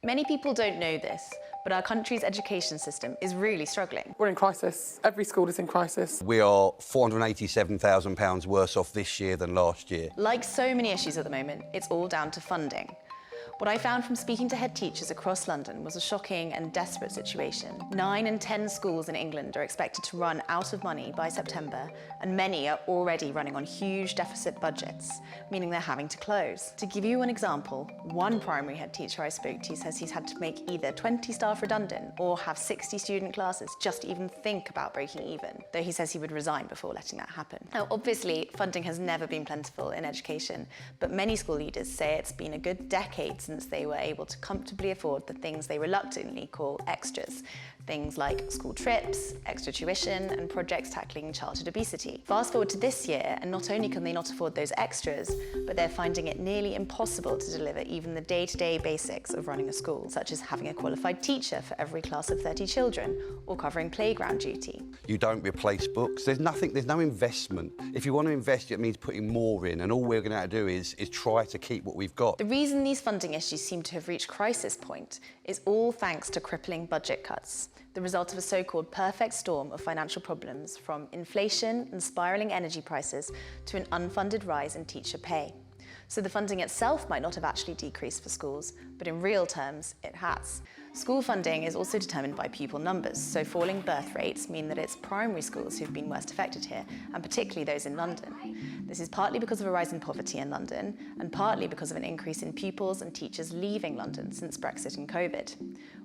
Many people don't know this, but our country's education system is really struggling. We're in crisis. Every school is in crisis. We are £487,000 worse off this year than last year. Like so many issues at the moment, it's all down to funding. What I found from speaking to head teachers across London was a shocking and desperate situation. 9 in 10 schools in England are expected to run out of money by September, and many are already running on huge deficit budgets, meaning they're having to close. To give you an example, one primary head teacher I spoke to says he's had to make either 20 staff redundant or have 60 student classes just to even think about breaking even, though he says he would resign before letting that happen. Now, obviously, funding has never been plentiful in education, but many school leaders say it's been a good decade since they were able to comfortably afford the things they reluctantly call extras. Things like school trips, extra tuition, and projects tackling childhood obesity. Fast forward to this year, and not only can they not afford those extras, but they're finding it nearly impossible to deliver even the day-to-day basics of running a school, such as having a qualified teacher for every class of 30 children, or covering playground duty. You don't replace books. There's no investment. If you want to invest, it means putting more in, and all we're going to have to do is try to keep what we've got. The reason these funding issues seem to have reached crisis point is all thanks to crippling budget cuts, the result of a so-called perfect storm of financial problems, from inflation and spiralling energy prices to an unfunded rise in teacher pay. So the funding itself might not have actually decreased for schools, but in real terms, it has. School funding is also determined by pupil numbers, so falling birth rates mean that it's primary schools who've been worst affected here, and particularly those in London. This is partly because of a rise in poverty in London, and partly because of an increase in pupils and teachers leaving London since Brexit and COVID.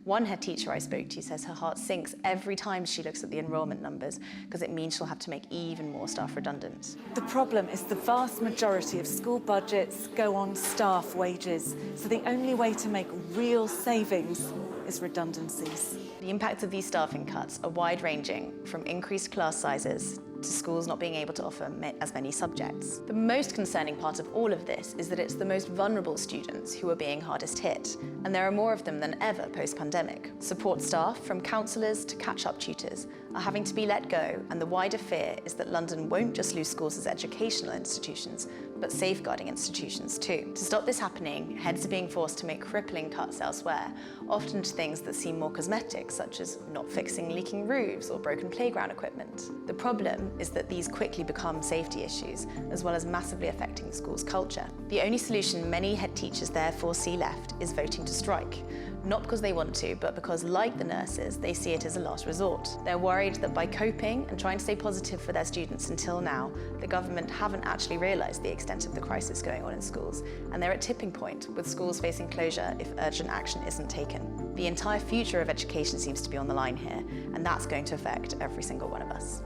One head teacher I spoke to says her heart sinks every time she looks at the enrolment numbers, because it means she'll have to make even more staff redundant. The problem is the vast majority of school budgets go on staff wages, so the only way to make real savings is redundancies. The impact of these staffing cuts are wide-ranging, from increased class sizes to schools not being able to offer as many subjects. The most concerning part of all of this is that it's the most vulnerable students who are being hardest hit, and there are more of them than ever post-pandemic. Support staff, from counsellors to catch-up tutors, are having to be let go, and the wider fear is that London won't just lose schools as educational institutions, but safeguarding institutions too. To stop this happening, heads are being forced to make crippling cuts elsewhere, often to things that seem more cosmetic, such as not fixing leaking roofs or broken playground equipment. The problem is that these quickly become safety issues, as well as massively affecting the school's culture. The only solution many head teachers therefore see left is voting to strike. Not because they want to, but because, like the nurses, they see it as a last resort. They're worried that by coping and trying to stay positive for their students until now, the government haven't actually realised the extent of the crisis going on in schools, and they're at tipping point, with schools facing closure if urgent action isn't taken. The entire future of education seems to be on the line here, and that's going to affect every single one of us.